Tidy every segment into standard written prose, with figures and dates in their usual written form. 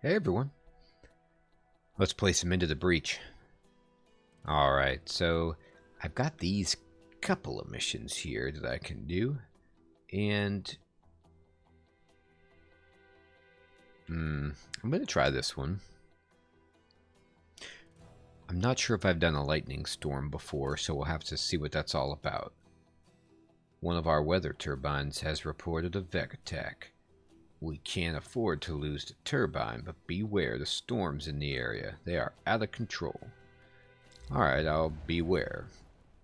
Hey everyone, let's place him into the breach. Alright, so I've got these couple of missions here that I can do, and I'm going to try this one. I'm not sure if I've done a lightning storm before, so we'll have to see what that's all about. One of our weather turbines has reported a Vec attack. We can't afford to lose the turbine, but beware the storms in the area. They are out of control. Alright, I'll beware.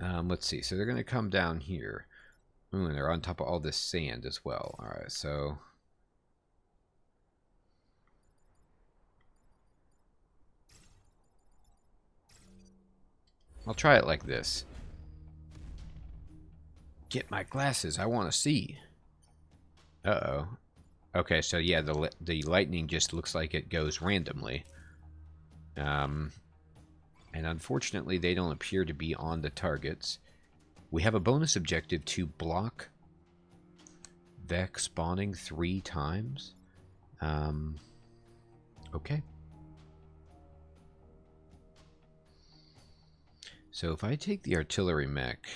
Let's see, so they're going to come down here. Ooh, and they're on top of all this sand as well. Alright, so... I'll try it like this. Get my glasses, I want to see. Uh-oh. Okay, so yeah, the lightning just looks like it goes randomly. And unfortunately, they don't appear to be on the targets. We have a bonus objective to block Vec spawning 3 times. Okay. So if I take the artillery mech...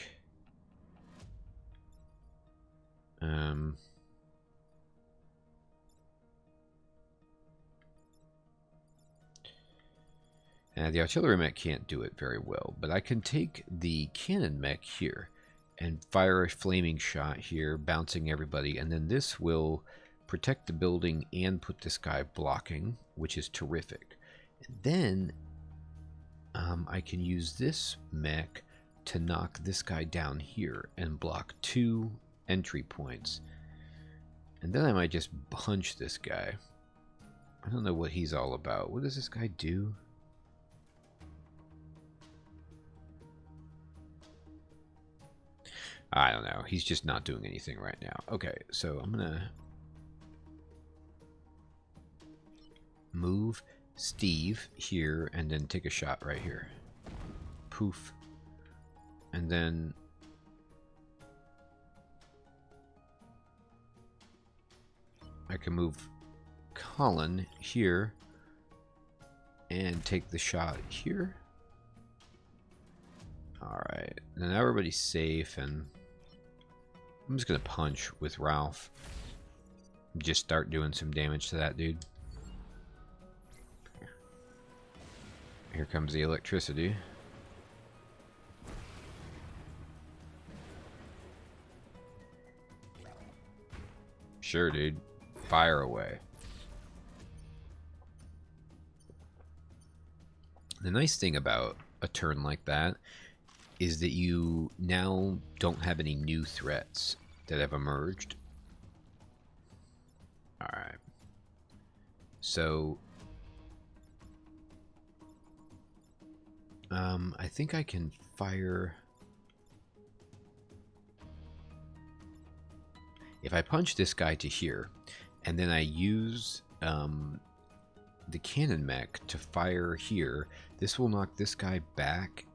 the artillery mech can't do it very well, but I can take the cannon mech here and fire a flaming shot here, bouncing everybody, and then this will protect the building and put this guy blocking, which is terrific. And then I can use this mech to knock this guy down here and block 2 entry points. And then I might just punch this guy. I don't know what he's all about. What does this guy do? I don't know. He's just not doing anything right now. Okay, so I'm going to move Steve here and then take a shot right here. Poof. And then I can move Colin here and take the shot here. Alright, now everybody's safe, and I'm just going to punch with Ralph. Just start doing some damage to that dude. Here comes the electricity. Sure, dude. Fire away. The nice thing about a turn like that is that you now don't have any new threats that have emerged. Alright. So... I think I can fire... If I punch this guy to here, and then I use the cannon mech to fire here, this will knock this guy back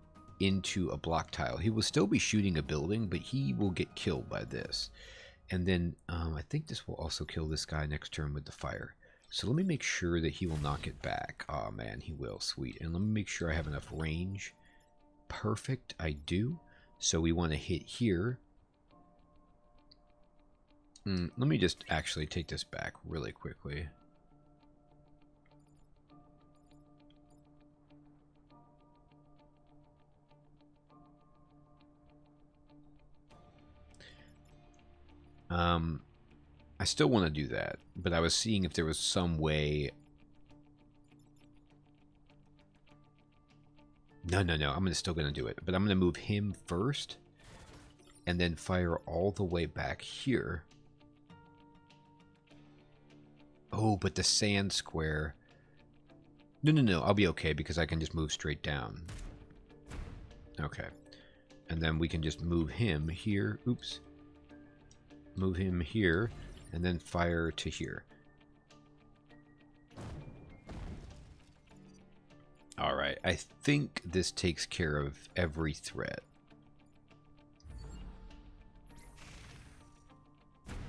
into a block tile. He will still be shooting a building, but he will get killed by this. And then I think this will also kill this guy next turn with the fire. So let me make sure that he will knock it back. Oh man, he will. Sweet. And let me make sure I have enough range. Perfect, I do. So we want to hit here. Let me just actually take this back really quickly. I still want to do that, but I was seeing if there was some way... No, I'm still going to do it, but I'm going to move him first, and then fire all the way back here. Oh, but the sand square... No, I'll be okay, because I can just move straight down. Okay. And then we can just move him here. Oops. Move him here, and then fire to here. Alright, I think this takes care of every threat.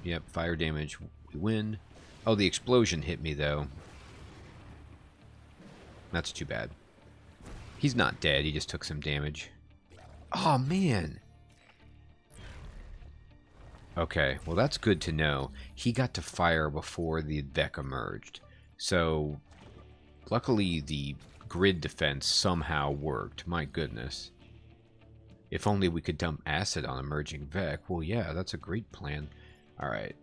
Yep, fire damage, we win. Oh, the explosion hit me, though. That's too bad. He's not dead. He just took some damage. Oh, man. Okay, well, that's good to know. He got to fire before the Vec emerged. So, luckily, the grid defense somehow worked. My goodness. If only we could dump acid on emerging Vec. Well, yeah, that's a great plan. All right.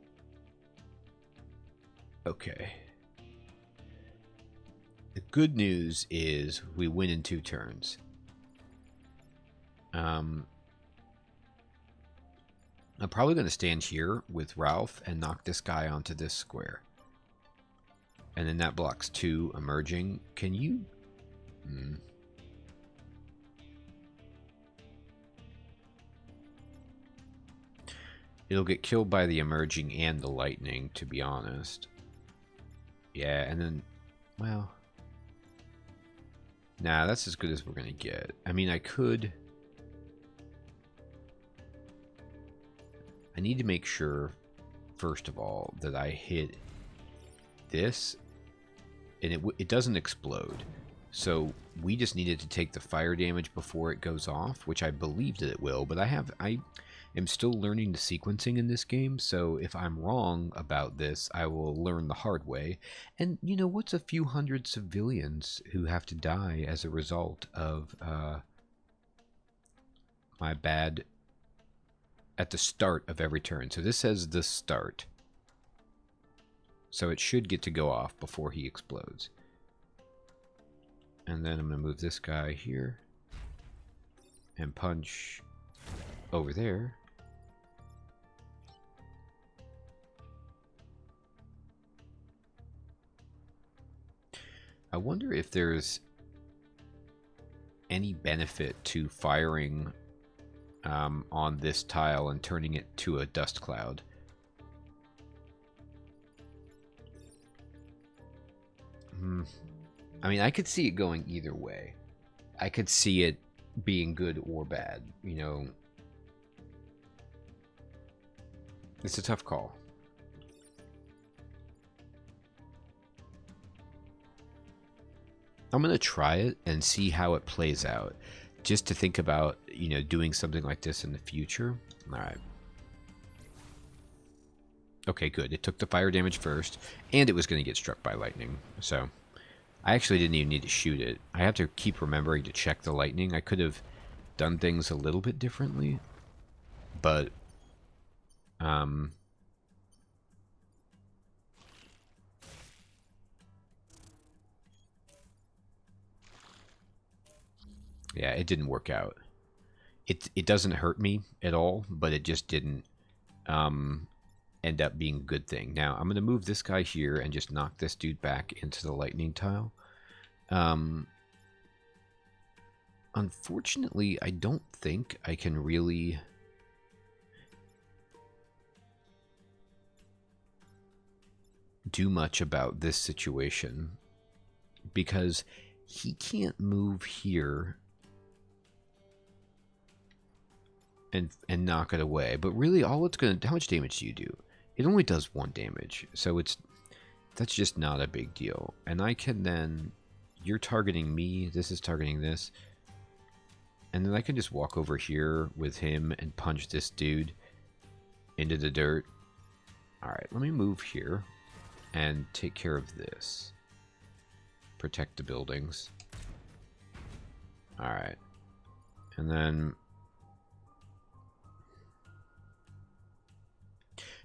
Okay. The good news is we win in 2 turns. I'm probably going to stand here with Ralph and knock this guy onto this square. And then that blocks 2 emerging. Can you... It'll get killed by the emerging and the lightning, to be honest. Yeah, and then... Well... Nah, that's as good as we're going to get. I mean, I could... I need to make sure, first of all, that I hit this, and it doesn't explode. So we just needed to take the fire damage before it goes off, which I believe that it will, but I am still learning the sequencing in this game, so if I'm wrong about this, I will learn the hard way. And, you know, what's a few hundred civilians who have to die as a result of my bad... at the start of every turn. So this says the start. So it should get to go off before he explodes. And then I'm going to move this guy here. And punch over there. I wonder if there's any benefit to firing on this tile and turning it to a dust cloud. I mean, I could see it going either way. I could see it being good or bad, you know. It's a tough call. I'm going to try it and see how it plays out. Just to think about, you know, doing something like this in the future. All right. Okay, good. It took the fire damage first, and it was going to get struck by lightning. So, I actually didn't even need to shoot it. I have to keep remembering to check the lightning. I could have done things a little bit differently, but, yeah, it didn't work out. It doesn't hurt me at all, but it just didn't end up being a good thing. Now, I'm going to move this guy here and just knock this dude back into the lightning tile. Unfortunately, I don't think I can really... do much about this situation, because he can't move here and knock it away. But really, all it's gonna... How much damage do you do? It only does 1 damage, so that's just not a big deal. And I can then... You're targeting me, this is targeting this. And then I can just walk over here with him and punch this dude into the dirt. Alright, let me move here and take care of this. Protect the buildings. Alright. And then...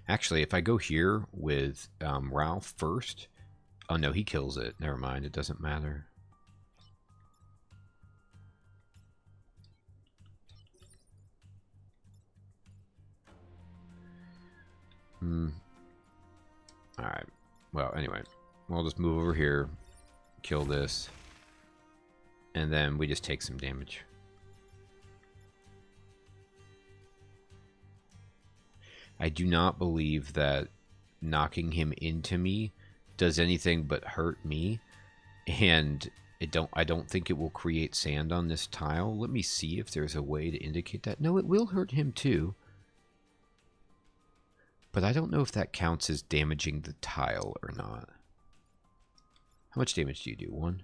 Actually, if I go here with Ralph first... Oh no, he kills it. Never mind, it doesn't matter. Alright. Well, anyway. We'll just move over here. Kill this. And then we just take some damage. I do not believe that knocking him into me does anything but hurt me. And I don't think it will create sand on this tile. Let me see if there's a way to indicate that. No, it will hurt him too. But I don't know if that counts as damaging the tile or not. How much damage do you do? 1?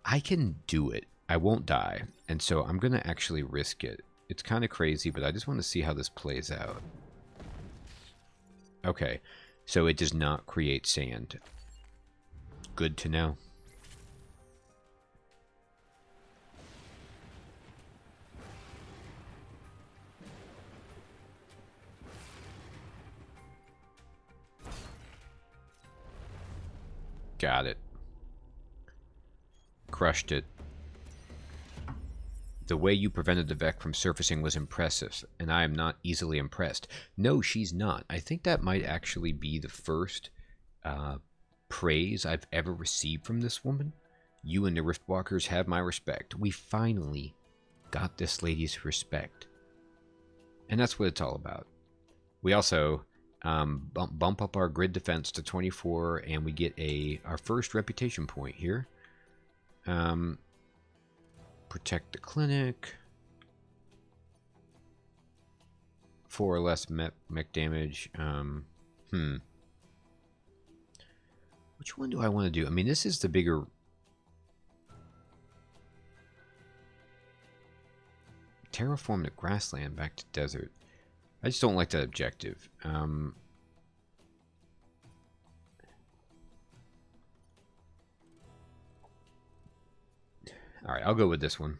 I can do it. I won't die. And so I'm going to actually risk it. It's kind of crazy, but I just want to see how this plays out. Okay, so it does not create sand. Good to know. Got it. Crushed it. The way you prevented the Vec from surfacing was impressive, and I am not easily impressed. No, she's not. I think that might actually be the first praise I've ever received from this woman. You and the Riftwalkers have my respect. We finally got this lady's respect. And that's what it's all about. We also bump up our grid defense to 24, and we get our first reputation point here. Protect the clinic. 4 or less mech damage. Which one do I want to do? I mean, this is the bigger... Terraform the grassland back to desert. I just don't like that objective. Alright, I'll go with this one.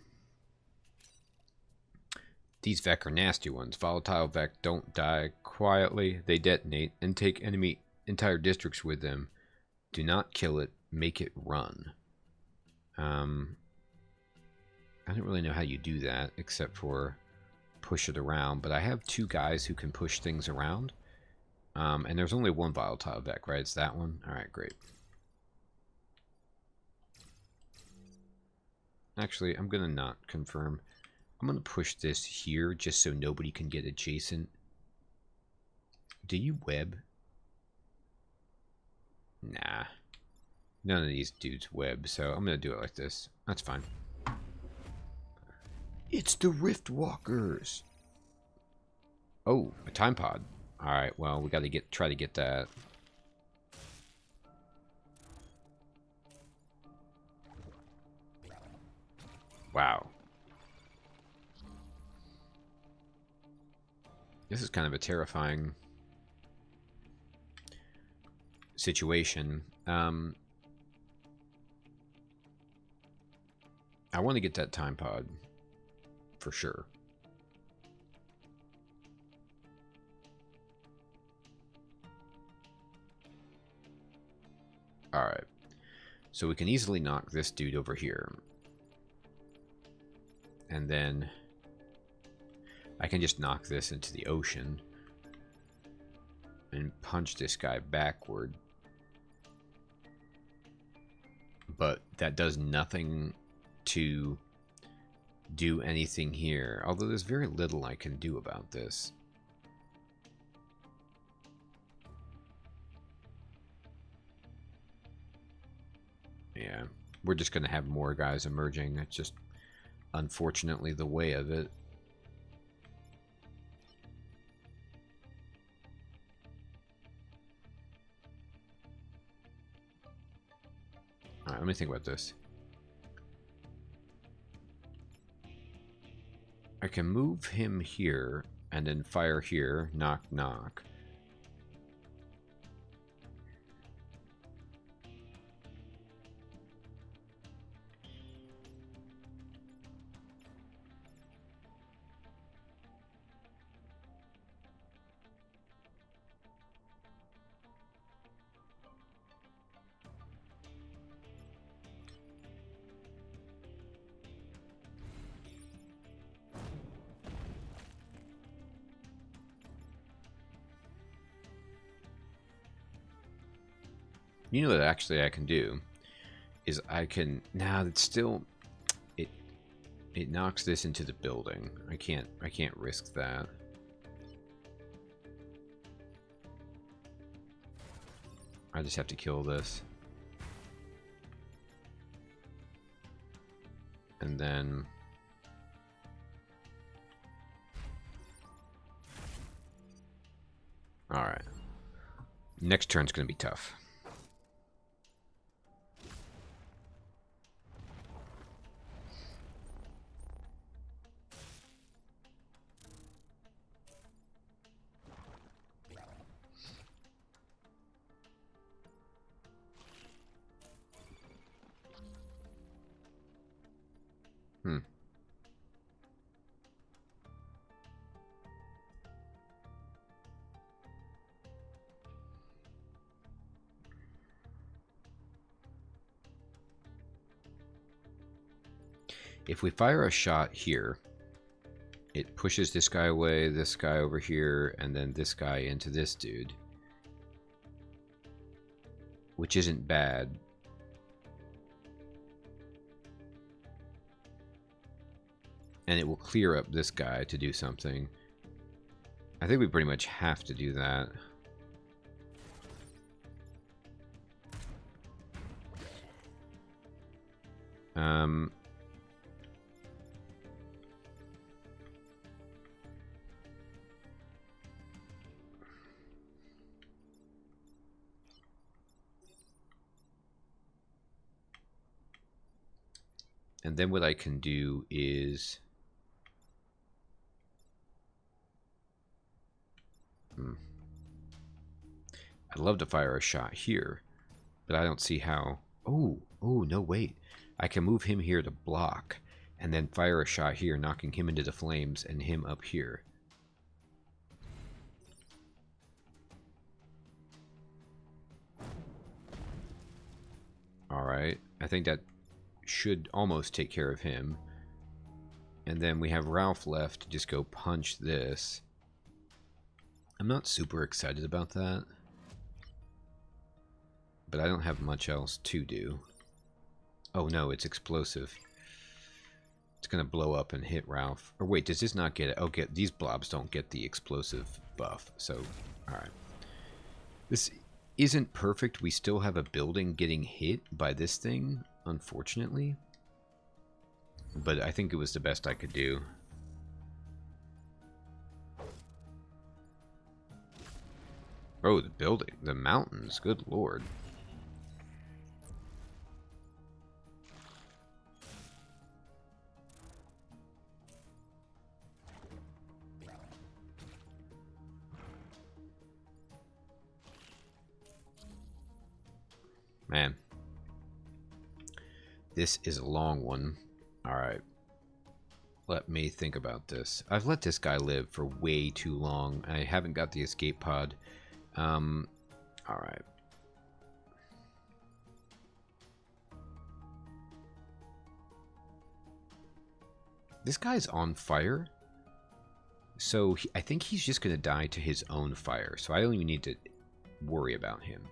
These Vec are nasty ones. Volatile Vec don't die quietly. They detonate and take enemy entire districts with them. Do not kill it. Make it run. I don't really know how you do that except for push it around. But I have 2 guys who can push things around. And there's only one volatile Vec, right? It's that one? Alright, great. Actually, I'm going to not confirm. I'm going to push this here just so nobody can get adjacent. Do you web? Nah. None of these dudes web, so I'm going to do it like this. That's fine. It's the Riftwalkers. Oh, a time pod. Alright, well, we got to try to get that. Wow. This is kind of a terrifying situation. I want to get that time pod for sure. Alright. So we can easily knock this dude over here. And then I can just knock this into the ocean and punch this guy backward. But that does nothing to do anything here. Although there's very little I can do about this. Yeah, we're just going to have more guys emerging. It's just unfortunately the way of it. Alright, let me think about this. I can move him here and then fire here. Knock, knock. You know what actually I can do is I can it's still it knocks this into the building. I can't risk that. I just have to kill this. And then alright. Next turn's gonna be tough. If we fire a shot here, it pushes this guy away, this guy over here, and then this guy into this dude. Which isn't bad. And it will clear up this guy to do something. I think we pretty much have to do that. And then what I can do is... I'd love to fire a shot here, but I don't see how... Oh, no, wait. I can move him here to block, and then fire a shot here, knocking him into the flames and him up here. Alright, I think that should almost take care of him. And then we have Ralph left to just go punch this. I'm not super excited about that, but I don't have much else to do. Oh no, it's explosive. It's gonna blow up and hit Ralph. Or wait, does this not get it? Oh, these blobs don't get the explosive buff. So, alright. This isn't perfect. We still have a building getting hit by this thing, unfortunately. But I think it was the best I could do. Oh, the building. The mountains. Good lord. Man. This is a long one. Alright. Let me think about this. I've let this guy live for way too long. I haven't got the escape pod. Alright. This guy's on fire. So I think he's just going to die to his own fire. So I don't even need to worry about him.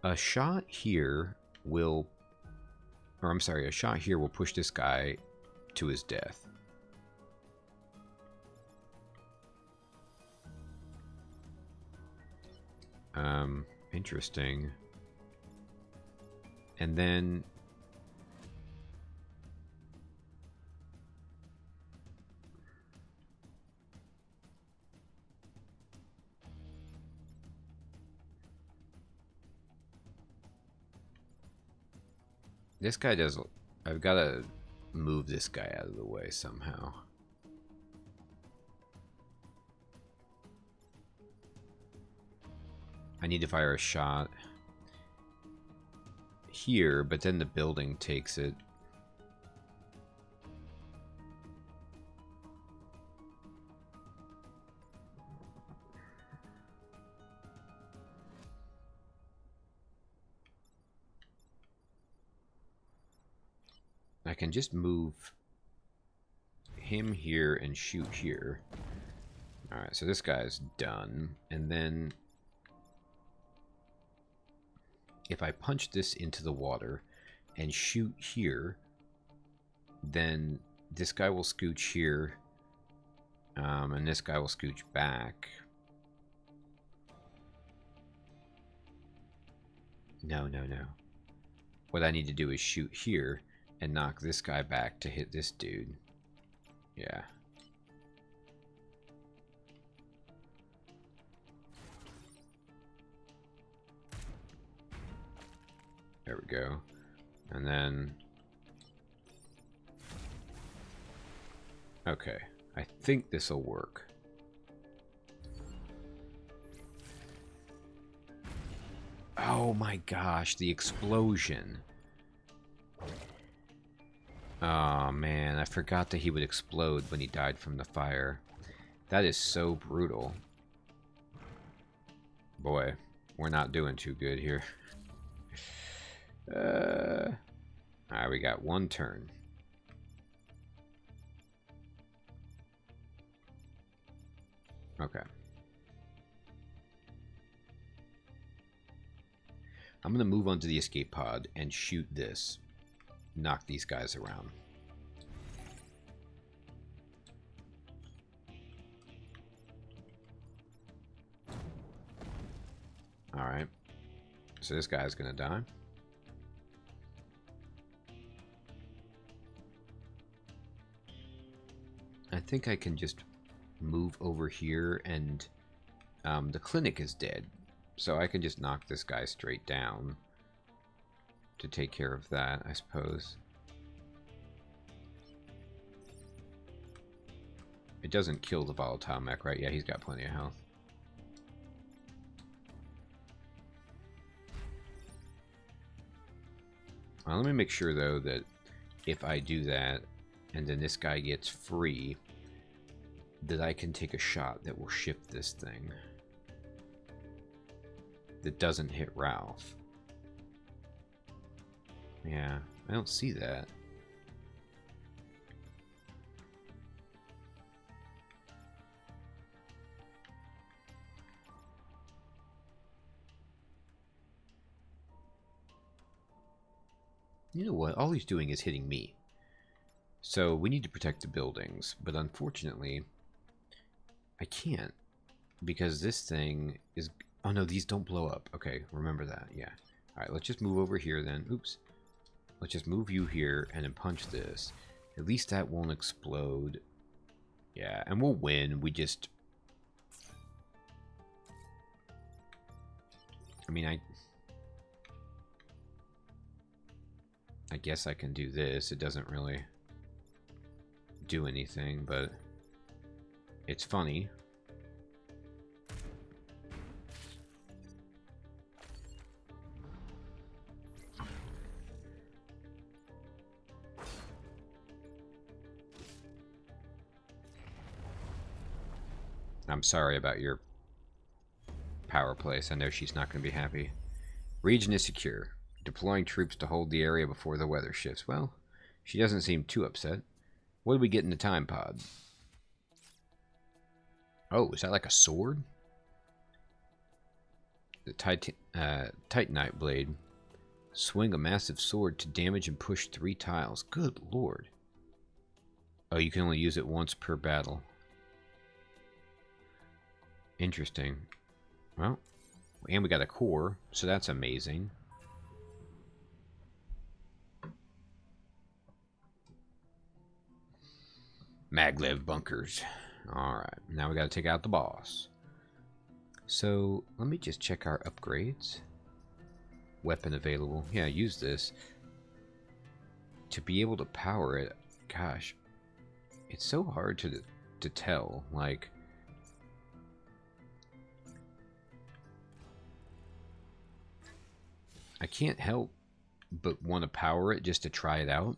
A shot here will... Or I'm sorry, a shot here will push this guy to his death. Interesting. And then... This guy does... I've got to move this guy out of the way somehow. I need to fire a shot here, but then the building takes it. I can just move him here and shoot here. Alright, so this guy's done. And then if I punch this into the water and shoot here, then this guy will scooch here, and this guy will scooch back. No. What I need to do is shoot here and knock this guy back to hit this dude. Yeah. There we go. And then... Okay. I think this will work. Oh my gosh, the explosion. Oh man, I forgot that he would explode when he died from the fire. That is so brutal. Boy, we're not doing too good here. Alright, we got one turn. Okay. I'm going to move onto the escape pod and shoot this. Knock these guys around. Alright. So this guy's going to die. I think I can just move over here and the clinic is dead. So I can just knock this guy straight down to take care of that, I suppose. It doesn't kill the volatile mech, right? Yeah, he's got plenty of health. Let me make sure, though, that if I do that and then this guy gets free, that I can take a shot that will shift this thing. That doesn't hit Ralph. Yeah, I don't see that. You know what? All he's doing is hitting me. So we need to protect the buildings, but unfortunately, I can't. Because this thing is... Oh no, these don't blow up. Okay, remember that, yeah. Alright, let's just move over here then. Oops. Let's just move you here and then punch this. At least that won't explode. Yeah, and we'll win. We just... I mean, I guess I can do this. It doesn't really do anything, but it's funny. I'm sorry about your power place. I know she's not going to be happy. Region is secure. Deploying troops to hold the area before the weather shifts. Well, she doesn't seem too upset. What did we get in the time pod? Oh, is that like a sword? The Titanite blade. Swing a massive sword to damage and push 3 tiles. Good lord. Oh, you can only use it once per battle. Interesting. Well, and we got a core, so that's amazing. Maglev bunkers. Alright, now we got to take out the boss. So, let me just check our upgrades. Weapon available. Yeah, use this. To be able to power it, gosh, it's so hard to tell. Like, I can't help but want to power it just to try it out.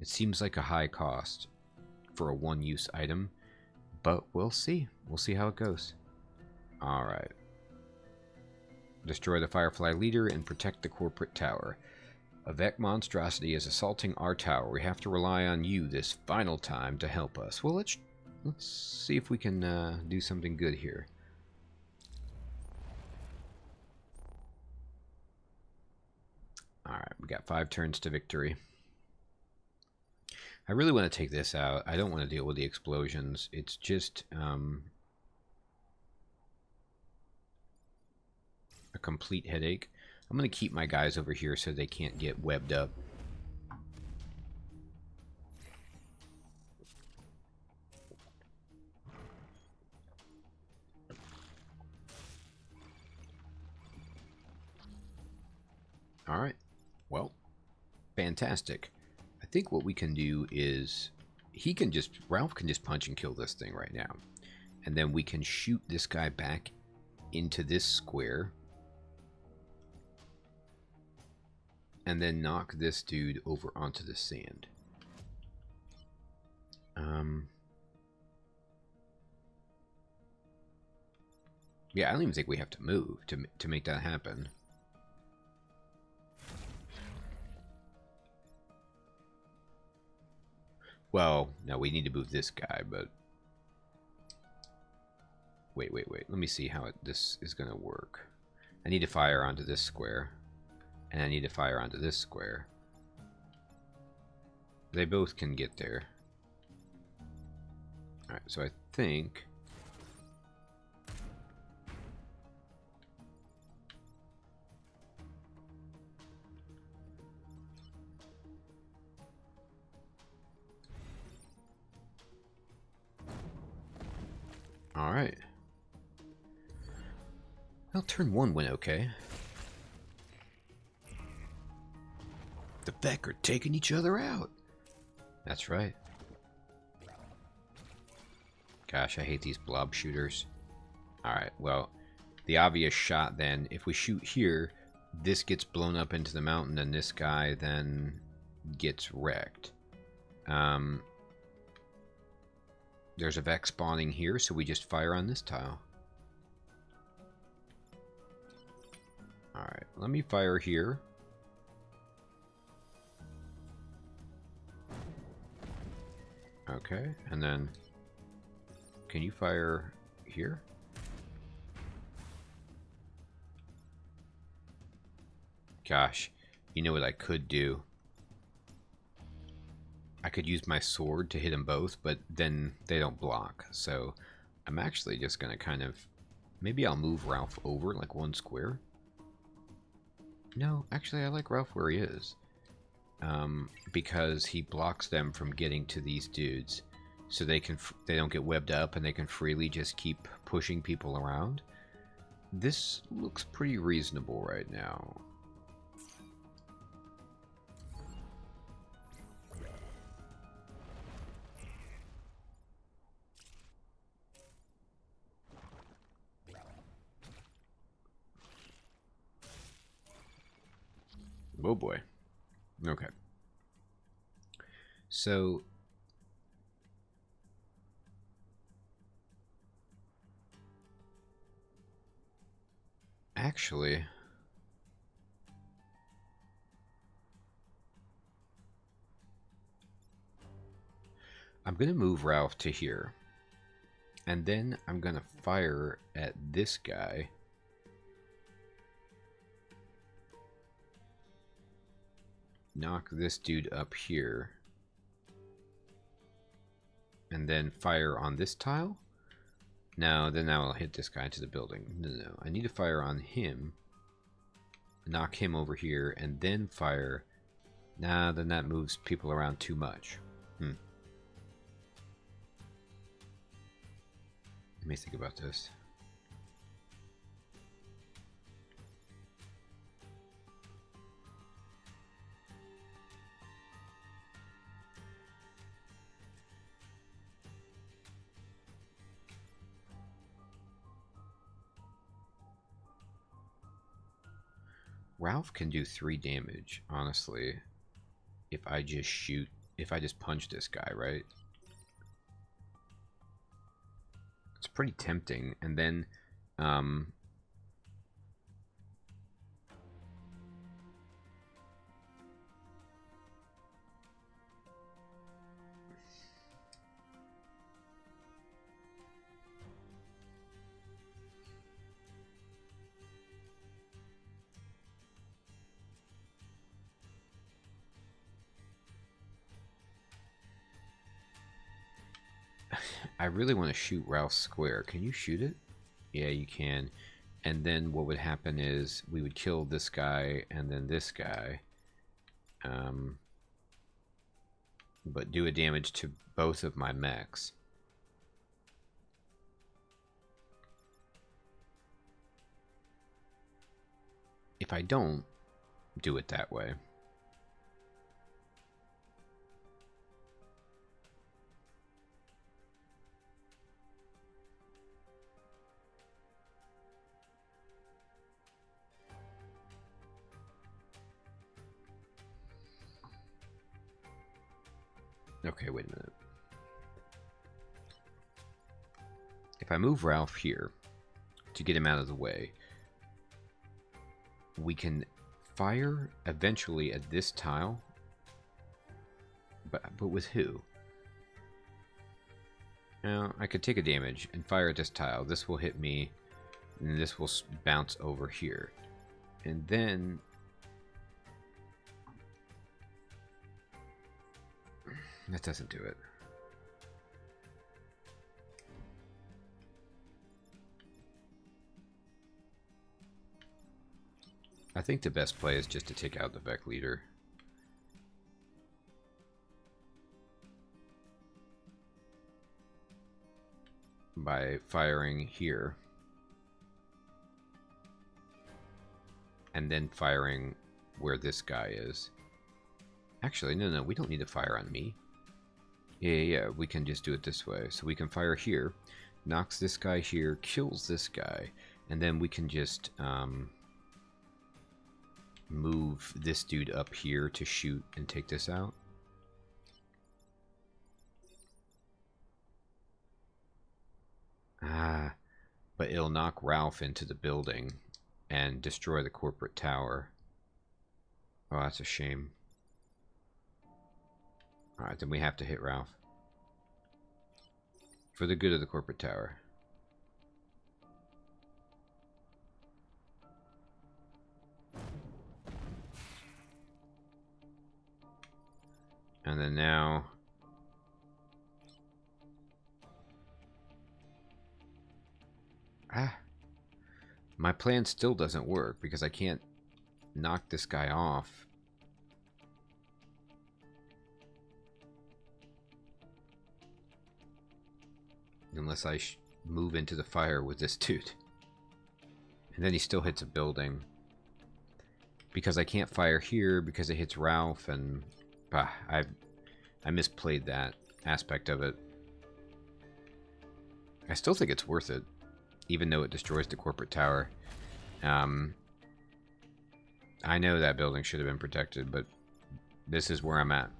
It seems like a high cost for a one-use item, but we'll see. We'll see how it goes. Alright. Destroy the Firefly leader and protect the corporate tower. A Vec monstrosity is assaulting our tower. We have to rely on you this final time to help us. Well, let's see if we can do something good here. Alright, we got 5 turns to victory. I really want to take this out. I don't want to deal with the explosions. It's just a complete headache. I'm going to keep my guys over here so they can't get webbed up. Alright. Well, fantastic. I think what we can do is Ralph can just punch and kill this thing right now. And then we can shoot this guy back into this square. And then knock this dude over onto the sand. Yeah, I don't even think we have to move to make that happen. Well, no, we need to move this guy, but Wait. Let me see how this is going to work. I need to fire onto this square. And I need to fire onto this square. They both can get there. Alright, so I think... Alright. Well, turn 1 went okay. The Beck are taking each other out. That's right. Gosh, I hate these blob shooters. Alright, well, the obvious shot then, if we shoot here, this gets blown up into the mountain and this guy then gets wrecked. There's a Vex spawning here, so we just fire on this tile. Alright, let me fire here. Okay, and then can you fire here? Gosh, you know what I could do? I could use my sword to hit them both, but then they don't block. So I'm actually just going to kind of... Maybe I'll move Ralph over like 1 square. No, actually I like Ralph where he is. Because he blocks them from getting to these dudes. So they don't get webbed up and they can freely just keep pushing people around. This looks pretty reasonable right now. Oh boy. Okay. So actually I'm going to move Ralph to here. And then I'm going to fire at this guy. Knock this dude up here. And then fire on this tile. Now I'll hit this guy into the building. No. I need to fire on him. Knock him over here. And then fire. Nah, then that moves people around too much. Let me think about this. Ralph can do 3 damage, honestly, if I just punch this guy, right? It's pretty tempting, and then, I really want to shoot Ralph square. Can you shoot it? Yeah, you can. And then what would happen is we would kill this guy and then this guy. But do a damage to both of my mechs. If I don't do it that way, okay, wait a minute. If I move Ralph here to get him out of the way, we can fire eventually at this tile, but with who? Now, I could take a damage and fire at this tile. This will hit me, and this will bounce over here. And then... that doesn't do it. I think the best play is just to take out the Vec leader. By firing here. And then firing where this guy is. Actually, no, we don't need to fire on me. Yeah, we can just do it this way. So we can fire here, knocks this guy here, kills this guy, and then we can just move this dude up here to shoot and take this out. But it'll knock Ralph into the building and destroy the corporate tower. Oh, that's a shame. Alright, then we have to hit Ralph. For the good of the corporate tower. And then now... my plan still doesn't work because I can't knock this guy off. Unless I move into the fire with this dude. And then he still hits a building. Because I can't fire here because it hits Ralph, and I misplayed that aspect of it. I still think it's worth it, even though it destroys the corporate tower. I know that building should have been protected, but this is where I'm at.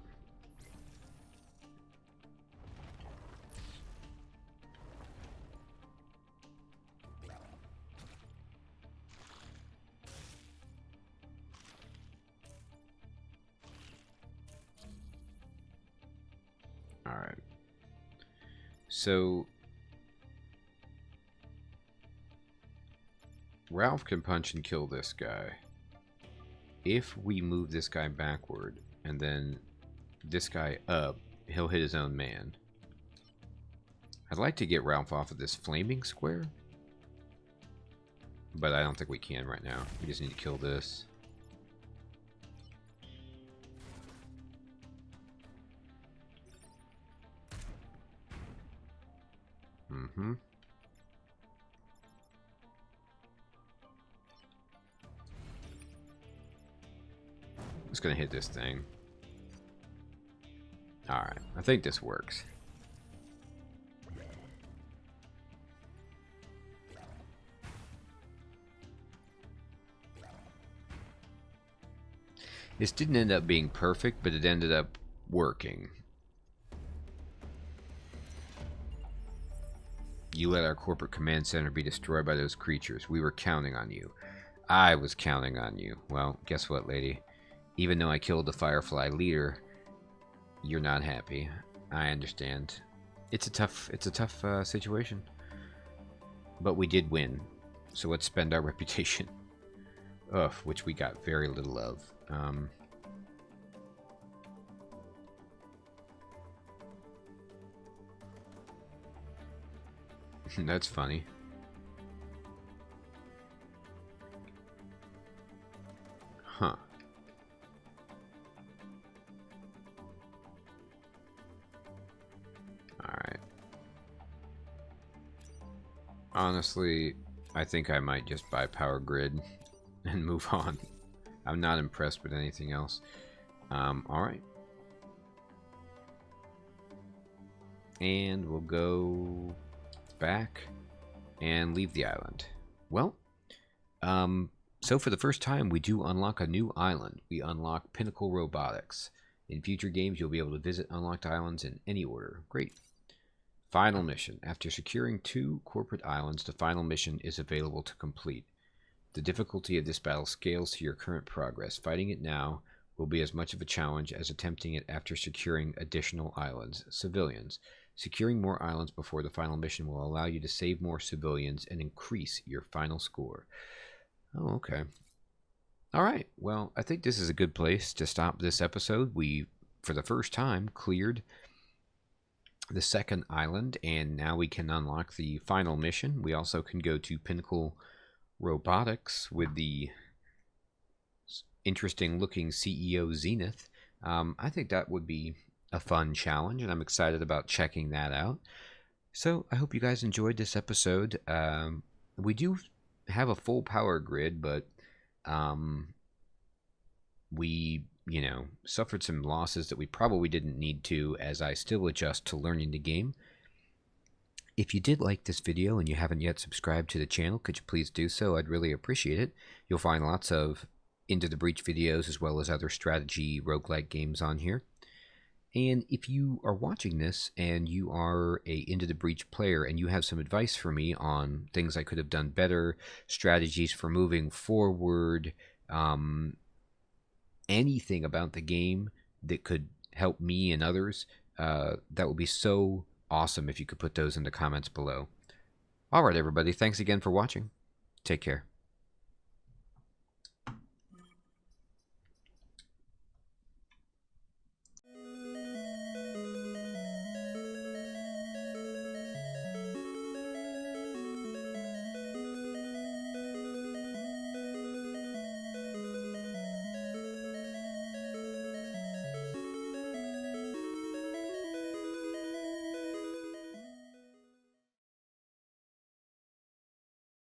Alright. So... Ralph can punch and kill this guy. If we move this guy backward and then this guy up, he'll hit his own man. I'd like to get Ralph off of this flaming square, but I don't think we can right now. We just need to kill this. Just gonna hit this thing. Alright, I think this works. This didn't end up being perfect, but it ended up working. You let our corporate command center be destroyed by those creatures. We were counting on you. I was counting on you. Well, guess what, lady? Even though I killed the Firefly leader, you're not happy. I understand. It's a tough situation. But we did win. So let's spend our reputation. Ugh, which we got very little of. That's funny. Huh. Alright. Honestly, I think I might just buy Power Grid and move on. I'm not impressed with anything else. Alright. And we'll go back and leave the island. Well, so for the first time, we do unlock a new island. We unlock Pinnacle Robotics. In future games, you'll be able to visit unlocked islands in any order. Great. Final mission. After securing 2 corporate islands, the final mission is available to complete. The difficulty of this battle scales to your current progress. Fighting it now will be as much of a challenge as attempting it after securing additional islands. Civilians. Securing more islands before the final mission will allow you to save more civilians and increase your final score. Oh, okay. All right. Well, I think this is a good place to stop this episode. We, for the first time, cleared the second island, and now we can unlock the final mission. We also can go to Pinnacle Robotics with the interesting looking CEO Zenith. I think that would be a fun challenge, and I'm excited about checking that out. So I hope you guys enjoyed this episode. We do have a full power grid, but we, suffered some losses that we probably didn't need to, as I still adjust to learning the game. If you did like this video and you haven't yet subscribed to the channel, could you please do so? I'd really appreciate it. You'll find lots of Into the Breach videos as well as other strategy roguelike games on here. And if you are watching this and you are a Into the Breach player and you have some advice for me on things I could have done better, strategies for moving forward, anything about the game that could help me and others, that would be so awesome if you could put those in the comments below. All right, everybody. Thanks again for watching. Take care.